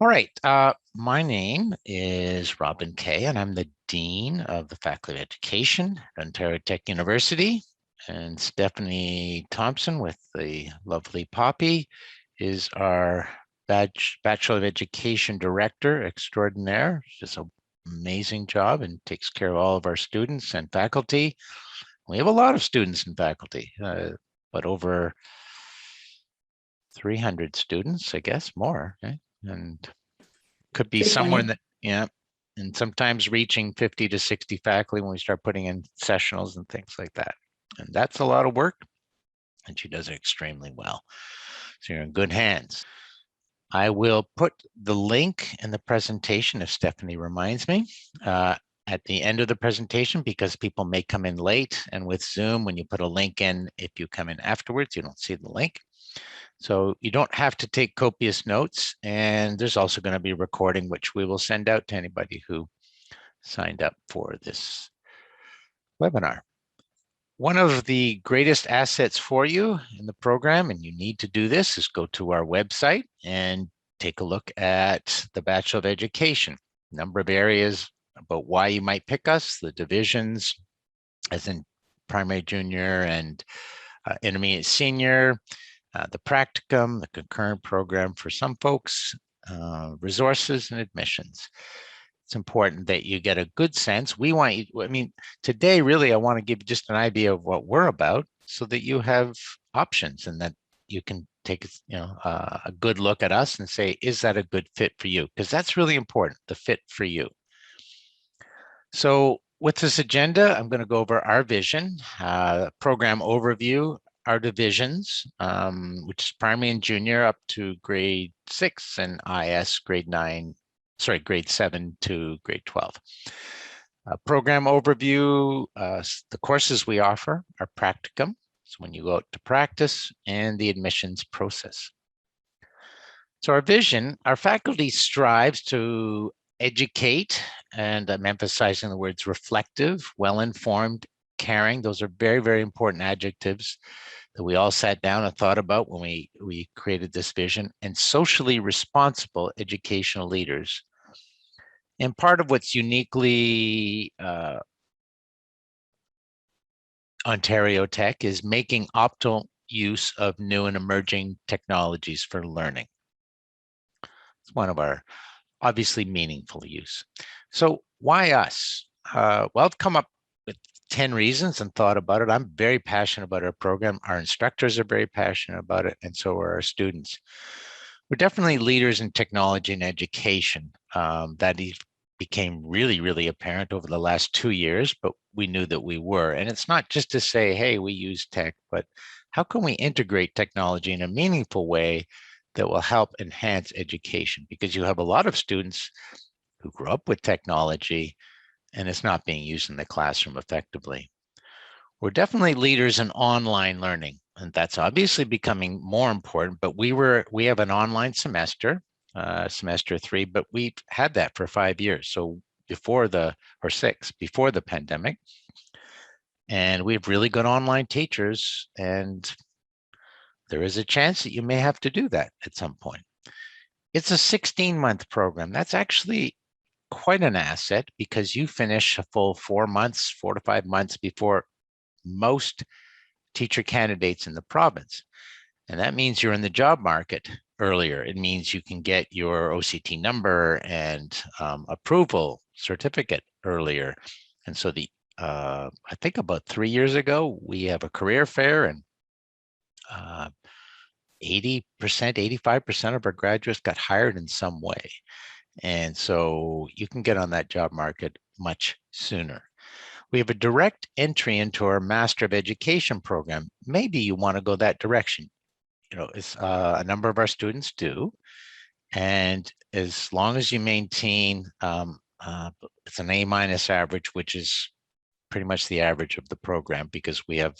All right. My name is Robin Kay, and I'm the Dean of the Faculty of Education at OntarioTech University. And Stephanie Thompson with the lovely Poppy is our Bachelor of Education Director Extraordinaire. She does an amazing job and takes care of all of our students and faculty. We have a lot of students and faculty, but over 300 students, I guess, more. And could be somewhere in 320. the, yeah, and sometimes reaching 50 to 60 faculty when we start putting in sessionals and things like that. And that's a lot of work, and she does it extremely well. So you're in good hands. I will put the link in the presentation if Stephanie reminds me at the end of the presentation, because people may come in late, and with Zoom, when you put a link in, if you come in afterwards, you don't see the link. So you don't have to take copious notes, and there's also going to be a recording, which we will send out to anybody who signed up for this webinar. One of the greatest assets for you in the program, and you need to do this, is go to our website and take a look at the Bachelor of Education. Number of areas about why you might pick us, the divisions, as in primary, junior, and intermediate, senior, the practicum, the concurrent program for some folks, resources and admissions. It's important that you get a good sense. We want you, I mean, today, really, I want to give you just an idea of what we're about so that you have options and that you can take a good look at us and say, is that a good fit for you? Because that's really important, the fit for you. So with this agenda, I'm going to go over our vision, program overview, our divisions, which is primary and junior up to grade 6 and IS grade 7 to grade 12. Program overview, the courses we offer are practicum, so when you go out to practice, and the admissions process. So our vision, our faculty strives to educate, and I'm emphasizing the words reflective, well-informed, caring. Those are very, very important adjectives that we all sat down and thought about when we created this vision, and socially responsible educational leaders. And part of what's uniquely OntarioTech is making optimal use of new and emerging technologies for learning. It's one of our obviously meaningful use. So why us? Well, I've come up with 10 reasons and thought about it. I'm very passionate about our program. Our instructors are very passionate about it, and so are our students. We're definitely leaders in technology and education. That became really, really apparent over the last 2 years, but we knew that we were. And it's not just to say, hey, we use tech, but how can we integrate technology in a meaningful way that will help enhance education? Because you have a lot of students who grew up with technology and it's not being used in the classroom effectively. We're definitely leaders in online learning, and that's obviously becoming more important, but we have an online semester, semester 3, but we've had that for 5 years. So before or 6, before the pandemic, and we have really good online teachers, and there is a chance that you may have to do that at some point. It's a 16-month program. That's actually quite an asset because you finish a full 4 months, 4 to 5 months before most teacher candidates in the province. And that means you're in the job market earlier. It means you can get your OCT number and approval certificate earlier. And so I think about 3 years ago, we have a career fair, and 80%, 85% of our graduates got hired in some way. And so you can get on that job market much sooner. We have a direct entry into our Master of Education program. Maybe you want to go that direction. It's a number of our students do. And as long as you maintain, it's an A- average, which is pretty much the average of the program, because we have,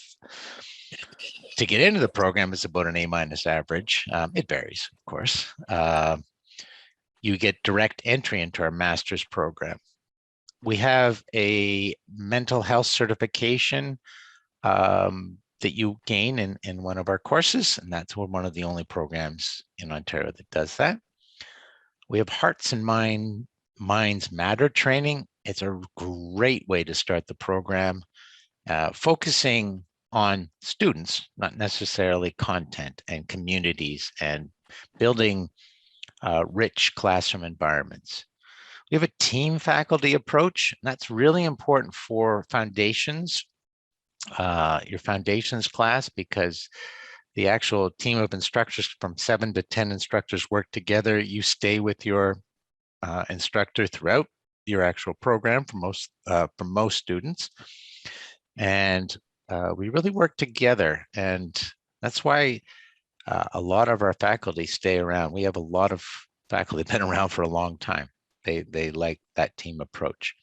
to get into the program, is about an A- average. It varies, of course. You get direct entry into our master's program. We have a mental health certification that you gain in one of our courses, and that's one of the only programs in Ontario that does that. We have Hearts and Minds Matter training. It's a great way to start the program, focusing on students, not necessarily content and communities, and building rich classroom environments. We have a team faculty approach. And that's really important for foundations, your foundations class, because the actual team of instructors, from 7 to 10 instructors, work together. You stay with your instructor throughout your actual program for most students, and we really work together. And that's why a lot of our faculty stay around. We have a lot of faculty been around for a long time. They like that team approach.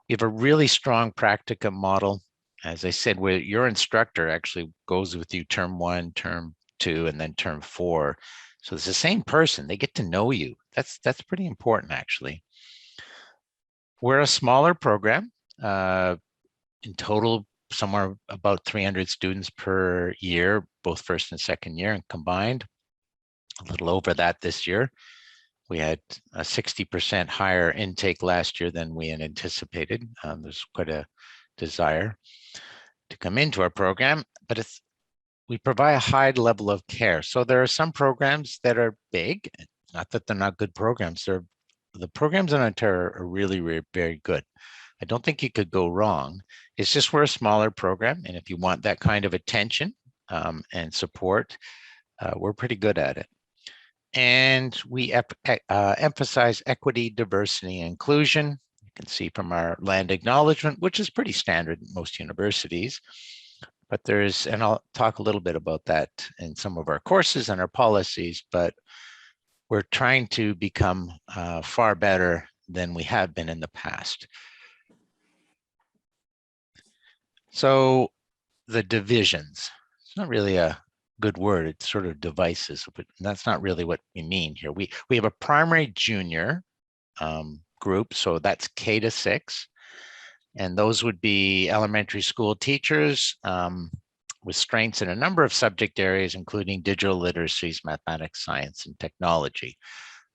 We have a really strong practicum model. As I said, where your instructor actually goes with you term 1, term 2, and then term 4. So it's the same person. They get to know you. That's pretty important, actually. We're a smaller program. In total, somewhere about 300 students per year, both first and second year, and combined. A little over that this year. We had a 60% higher intake last year than we had anticipated. There's quite a desire to come into our program, but we provide a high level of care. So there are some programs that are big, not that they're not good programs. The programs in Ontario are really very good. I don't think you could go wrong. It's just we're a smaller program, and if you want that kind of attention and support, we're pretty good at it. And we emphasize equity, diversity, and inclusion. You can see from our land acknowledgement, which is pretty standard in most universities. But and I'll talk a little bit about that in some of our courses and our policies, but we're trying to become far better than we have been in the past. So the divisions, it's not really a good word. It's sort of devices, but that's not really what we mean here. We have a primary junior group, so that's K to 6. And those would be elementary school teachers with strengths in a number of subject areas, including digital literacies, mathematics, science, and technology.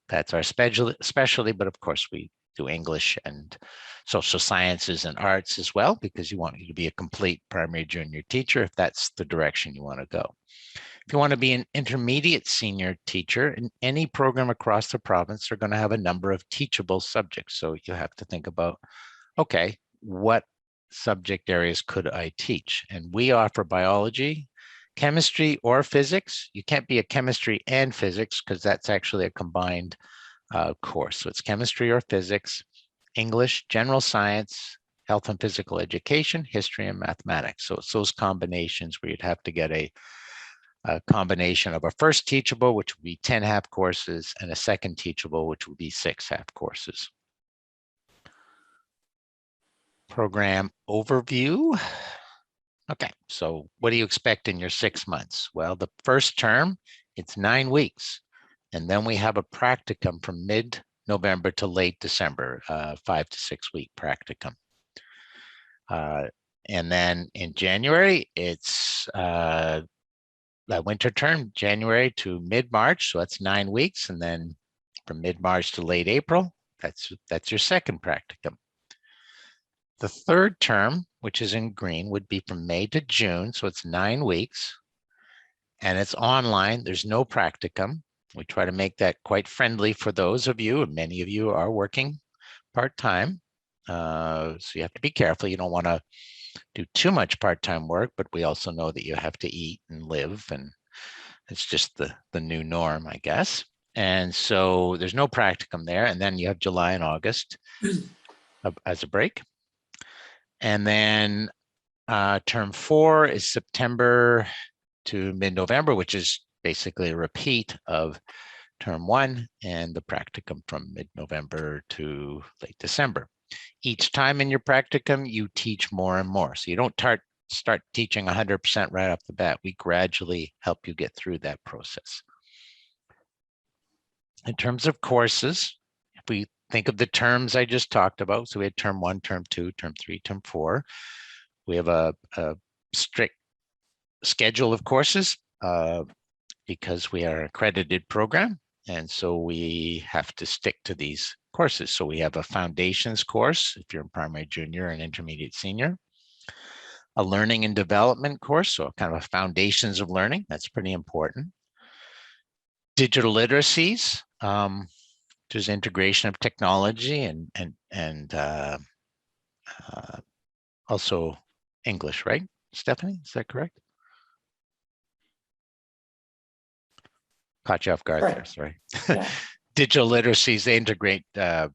That's our specialty, but of course we do English and social sciences and arts as well, because you want you to be a complete primary junior teacher if that's the direction you want to go. If you want to be an intermediate senior teacher in any program across the province, they're going to have a number of teachable subjects. So you have to think about, okay, what subject areas could I teach? And we offer biology, chemistry, or physics. You can't be a chemistry and physics because that's actually a combined course. So it's chemistry or physics, English, general science, health and physical education, history, and mathematics. So it's those combinations where you'd have to get a combination of a first teachable, which would be 10 half courses, and a second teachable, which would be 6 half courses. Program overview. Okay, so what do you expect in your 6 months? Well, the first term, it's 9 weeks. And then we have a practicum from mid-November to late December, 5 to 6 week practicum. And then in January, it's that winter term, January to mid-March, so that's 9 weeks. And then from mid-March to late April, that's your second practicum. The third term, which is in green, would be from May to June, so it's 9 weeks. And it's online, there's no practicum. We try to make that quite friendly for those of you, and many of you are working part-time. So you have to be careful. You don't want to do too much part-time work, but we also know that you have to eat and live, and it's just the new norm, I guess. And so there's no practicum there. And then you have July and August as a break. And then term 4 is September to mid-November, which is basically a repeat of term 1 and the practicum from mid-November to late December. Each time in your practicum, you teach more and more. So you don't start teaching 100% right off the bat. We gradually help you get through that process. In terms of courses, if we think of the terms I just talked about, so we had term 1, term 2, term 3, term 4. We have a strict schedule of courses because we are an accredited program, And so we have to stick to these courses. So we have a foundations course if you're in primary, junior, and intermediate senior. A learning and development course, so kind of a foundations of learning. That's pretty important. Digital literacies, there's integration of technology and also English, right, Stephanie? Is that correct? Caught you off guard there, Correct. sorry. Yeah. Digital literacies, they integrate not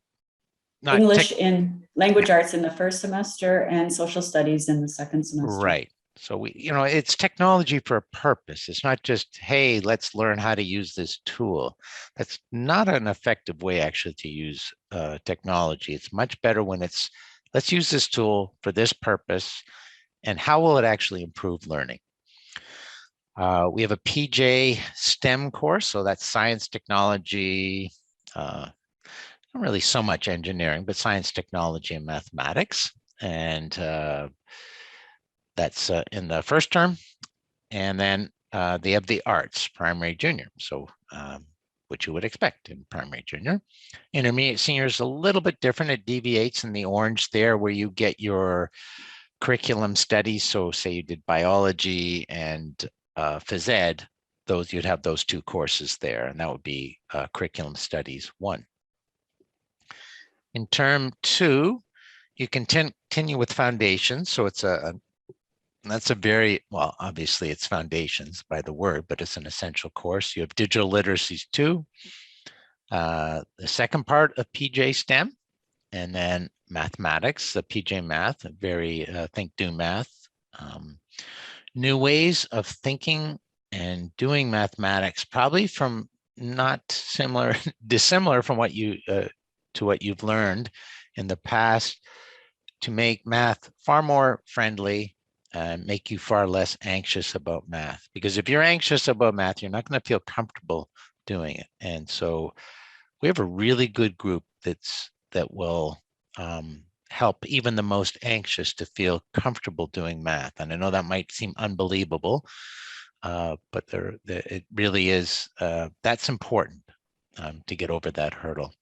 English in language arts in the first semester and social studies in the second semester. right. So we, it's technology for a purpose. It's not just, hey, let's learn how to use this tool. That's not an effective way actually to use technology. It's much better when it's, let's use this tool for this purpose, and how will it actually improve learning? We have a PJ STEM course, so that's science, technology, not really so much engineering, but science, technology, and mathematics. And that's in the first term. And then they have the arts, primary, junior. So what you would expect in primary, junior. Intermediate, senior is a little bit different. It deviates in the orange there where you get your curriculum studies. So say you did biology and phys ed, those, you'd have those two courses there, and that would be curriculum studies 1. In term 2, you can continue with foundations. So it's that's a very, well, obviously it's foundations by the word, but it's an essential course. You have digital literacies 2, the second part of PJ STEM, and then mathematics, the PJ Math, very think, do math. New ways of thinking and doing mathematics, probably from not similar, dissimilar from what you to what you've learned in the past, to make math far more friendly and make you far less anxious about math. Because if you're anxious about math, you're not going to feel comfortable doing it. And so we have a really good group that will help even the most anxious to feel comfortable doing math. And I know that might seem unbelievable, but it really is, that's important to get over that hurdle.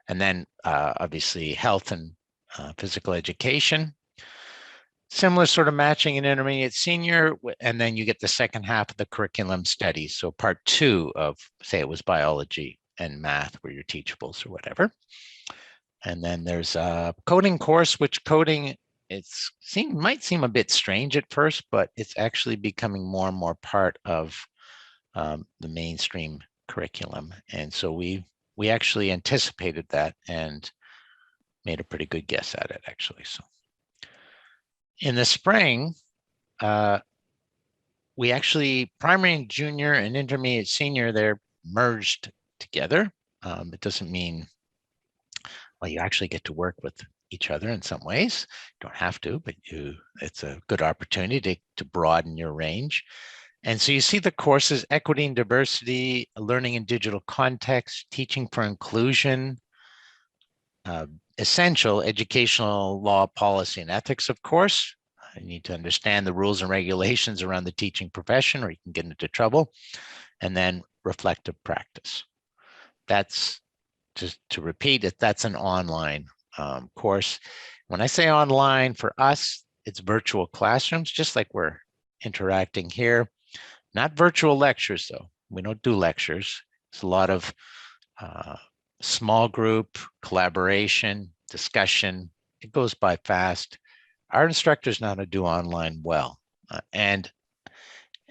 And then obviously health and physical education, similar sort of matching in intermediate senior, and then you get the second half of the curriculum studies. So part 2 of, say it was biology and math were your teachables or whatever. And then there's a coding course, which coding, might seem a bit strange at first, but it's actually becoming more and more part of the mainstream curriculum. And so we actually anticipated that and made a pretty good guess at it, actually. So in the spring, we actually, primary and junior and intermediate senior, they're merged together. It doesn't mean, well, you actually get to work with each other in some ways. You don't have to, but it's a good opportunity to broaden your range. And so you see the courses: equity and diversity, learning in digital context, teaching for inclusion, essential educational law, policy, and ethics, of course. You need to understand the rules and regulations around the teaching profession, or you can get into trouble. And then reflective practice. That's, just to repeat it, that's an online course. When I say online, for us, it's virtual classrooms, just like we're interacting here. Not virtual lectures, though. We don't do lectures. It's a lot of small group collaboration, discussion. It goes by fast. Our instructors know how to do online well, and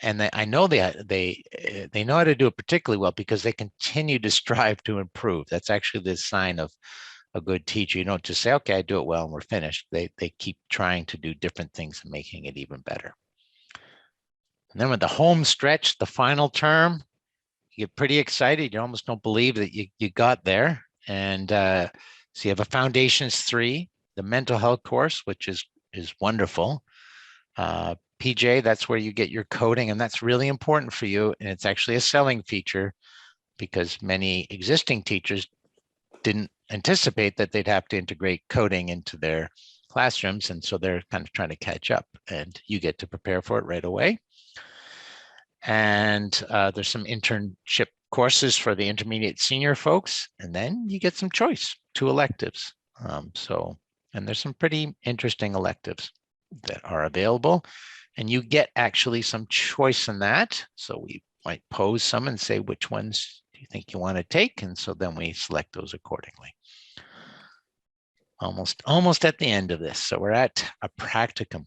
I know they know how to do it particularly well because they continue to strive to improve. That's actually the sign of a good teacher. You don't just say, okay, I do it well and we're finished. They keep trying to do different things and making it even better. And then with the home stretch, the final term, you get pretty excited. You almost don't believe that you got there. And so you have a Foundations 3, the mental health course, which is wonderful. PJ, that's where you get your coding, and that's really important for you. And it's actually a selling feature because many existing teachers didn't anticipate that they'd have to integrate coding into their classrooms. And so they're kind of trying to catch up, and you get to prepare for it right away. And there's some internship courses for the intermediate senior folks, and then you get some choice, 2 electives. And there's some pretty interesting electives that are available, and you get actually some choice in that. So we might pose some and say, which ones do you think you want to take? And so then we select those accordingly. Almost at the end of this. So we're at a practicum.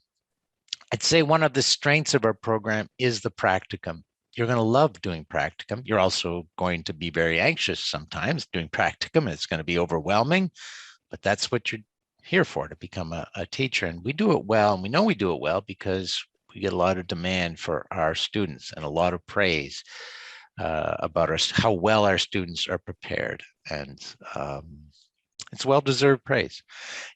I'd say one of the strengths of our program is the practicum. You're going to love doing practicum. You're also going to be very anxious sometimes doing practicum. It's going to be overwhelming, but that's what you're here for, to become a teacher. And we do it well. And we know we do it well because we get a lot of demand for our students and a lot of praise about how well our students are prepared. And it's well-deserved praise.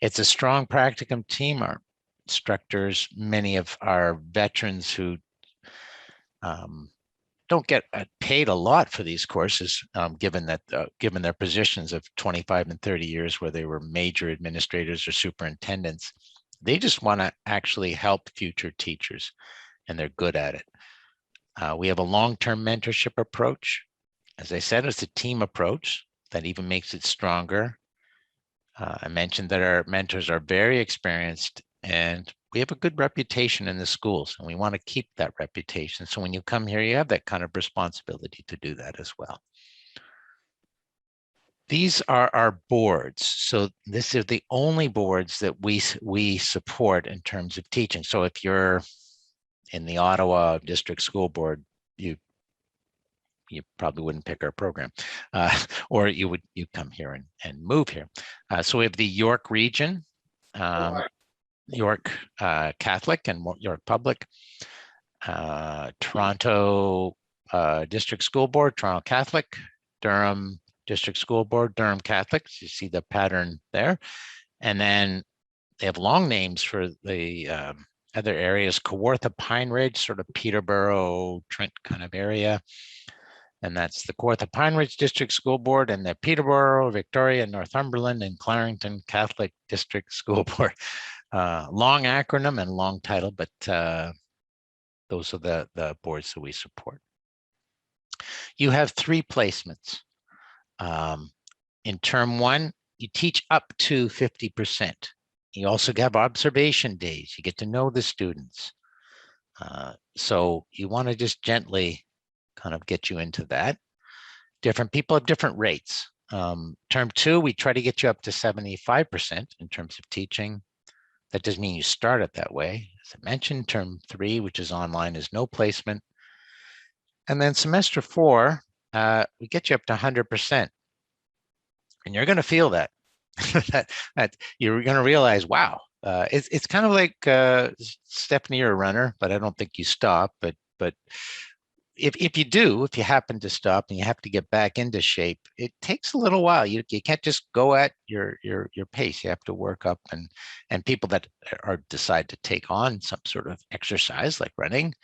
It's a strong practicum team. Our instructors, many of our veterans who don't get paid a lot for these courses, given their positions of 25 and 30 years where they were major administrators or superintendents. They just want to actually help future teachers, and they're good at it. We have a long-term mentorship approach. As I said, it's a team approach that even makes it stronger. I mentioned that our mentors are very experienced, and we have a good reputation in the schools, and we want to keep that reputation. So when you come here, you have that kind of responsibility to do that as well. These are our boards. So this is the only boards that we support in terms of teaching. So if you're in the Ottawa District School Board, you probably wouldn't pick our program, or you come here and move here. So we have the York region, York Catholic and York Public, Toronto District School Board, Toronto Catholic, Durham District School Board, Durham Catholic. So you see the pattern there. And then they have long names for the other areas: Kawartha, Pine Ridge, sort of Peterborough, Trent kind of area. And that's the Kawartha Pine Ridge District School Board, and the Peterborough, Victoria, Northumberland, and Clarington Catholic District School Board. Long acronym and long title, but those are the boards that we support. You have 3 placements. In term 1, you teach up to 50%. You also have observation days. You get to know the students. So you want to just gently kind of get you into that. Different people have different rates. Term 2, we try to get you up to 75% in terms of teaching. That doesn't mean you start it that way. As I mentioned, term 3, which is online, is no placement. And then semester 4, we get you up to 100%. And you're going to feel that. that you're going to realize, wow, it's kind of like Stephanie, you're a runner, but I don't think you stop. But if you happen to stop and you have to get back into shape, it takes a little while. You can't just go at your pace. You have to work up, and people that decide to take on some sort of exercise like running,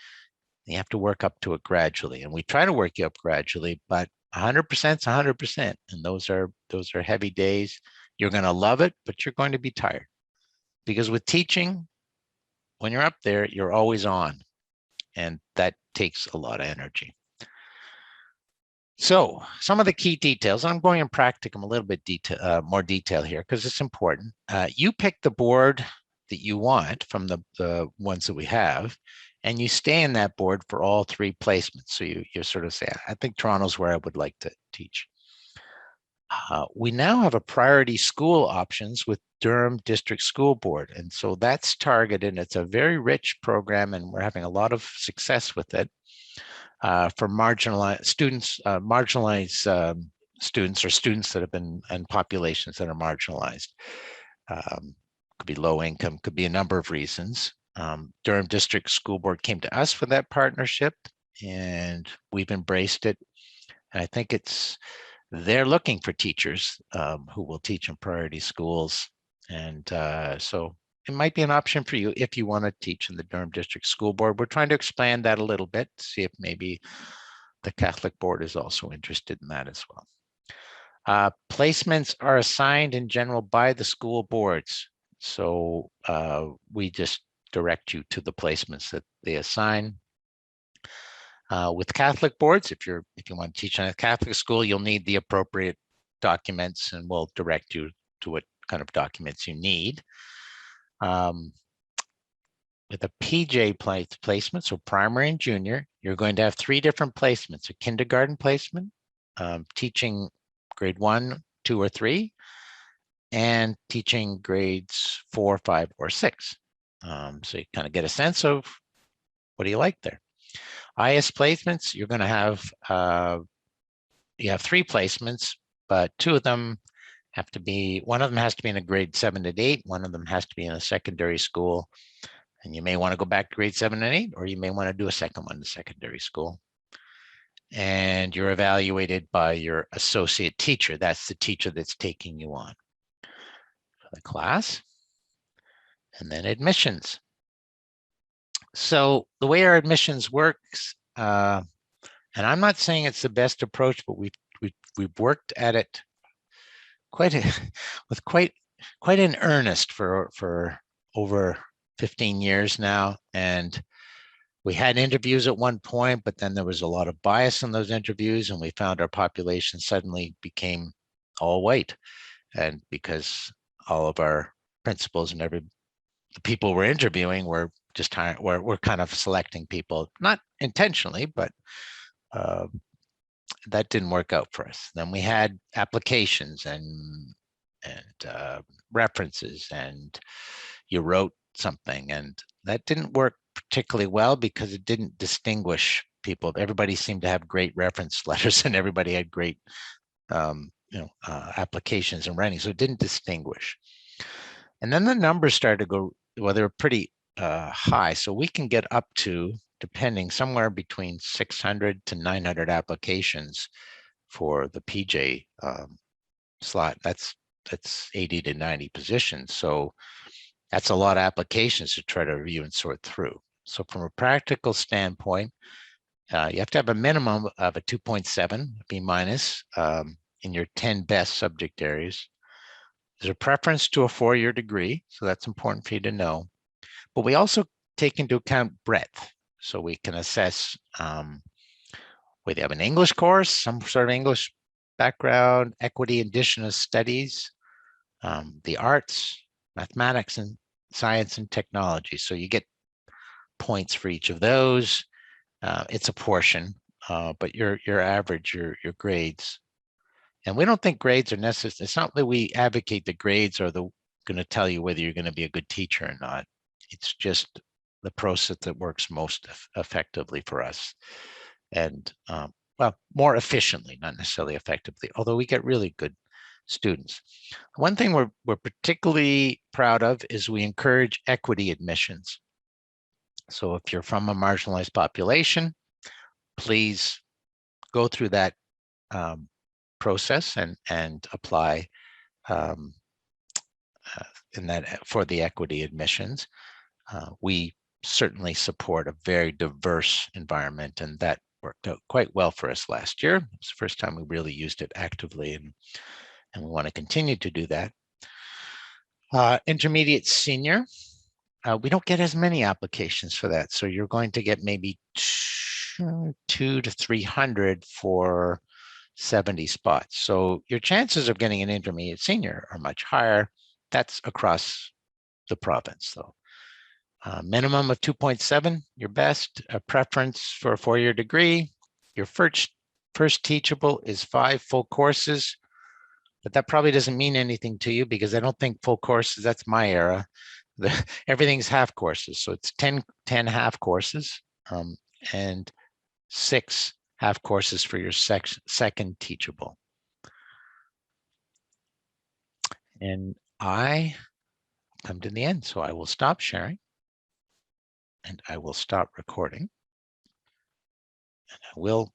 you have to work up to it gradually. And we try to work you up gradually, but 100% is 100%. And those are heavy days. You're going to love it, but you're going to be tired, because with teaching, when you're up there, you're always on, and that takes a lot of energy. So some of the key details, I'm going in practicum a little bit more detail here because it's important. You pick the board that you want from the ones that we have, and you stay in that board for all 3 placements. So you sort of say, I think Toronto's where I would like to teach. We now have a priority school options with Durham District School Board. And so that's targeted. It's a very rich program, and we're having a lot of success with it for marginalized students, students or students that have been in populations that are marginalized. Could be low income, could be a number of reasons. Durham District School Board came to us for that partnership, and we've embraced it. And I think they're looking for teachers who will teach in priority schools. And so it might be an option for you if you want to teach in the Durham District School Board. We're trying to expand that a little bit, see if maybe the Catholic Board is also interested in that as well. Placements are assigned in general by the school boards. So we just direct you to the placements that they assign. With Catholic boards, if you want to teach in a Catholic school, you'll need the appropriate documents, and we'll direct you to what kind of documents you need. With a PJ placement, so primary and junior, you're going to have 3 different placements: a kindergarten placement, teaching grade 1, 2, or 3, and teaching grades 4, 5, or 6. So you kind of get a sense of what do you like there. IS placements, you're going to have, you have 3 placements, but 2 of them have to be, one of them has to be in a grade 7 to 8, one of them has to be in a secondary school. And you may want to go back to grade 7 and 8, or you may want to do a second one in secondary school. And you're evaluated by your associate teacher. That's the teacher that's taking you on for the class. And then admissions. So the way our admissions works, and I'm not saying it's the best approach, but we've worked at it quite in earnest for over 15 years now. And we had interviews at one point, but then there was a lot of bias in those interviews, and we found our population suddenly became all white. And because all of our principals and the people we're interviewing were just hiring, we're kind of selecting people, not intentionally, but that didn't work out for us. Then we had applications and references, and you wrote something, and that didn't work particularly well because it didn't distinguish people. Everybody seemed to have great reference letters, and everybody had great applications and writing, so it didn't distinguish. And then the numbers started to go, well, they were pretty high, so we can get up to, depending, somewhere between 600 to 900 applications for the PJ slot. That's 80 to 90 positions. So that's a lot of applications to try to review and sort through. So from a practical standpoint, you have to have a minimum of a 2.7, B minus, in your 10 best subject areas. There's a preference to a 4-year degree, so that's important for you to know. But we also take into account breadth, so we can assess whether you have an English course, some sort of English background, equity, indigenous studies, the arts, mathematics, and science and technology. So you get points for each of those. It's a portion, but your average, your grades. And we don't think grades are necessary. It's not that we advocate the grades are going to tell you whether you're going to be a good teacher or not. It's just the process that works most effectively for us. And well, more efficiently, not necessarily effectively, although we get really good students. One thing we're particularly proud of is we encourage equity admissions. So if you're from a marginalized population, please go through that process and apply in that for the equity admissions. We certainly support a very diverse environment, and that worked out quite well for us last year. It was the first time we really used it actively, and we want to continue to do that. Intermediate senior, we don't get as many applications for that. So you're going to get maybe 200 to 300 for 70 spots. So your chances of getting an intermediate senior are much higher. That's across the province, though. Minimum of 2.7, your best. A preference for a 4-year degree. Your first teachable is 5 full courses, but that probably doesn't mean anything to you because I don't think full courses, that's my era. Everything's half courses. So it's 10 half courses and 6 half courses for your second teachable. And I come to the end, so I will stop sharing and I will stop recording. And I will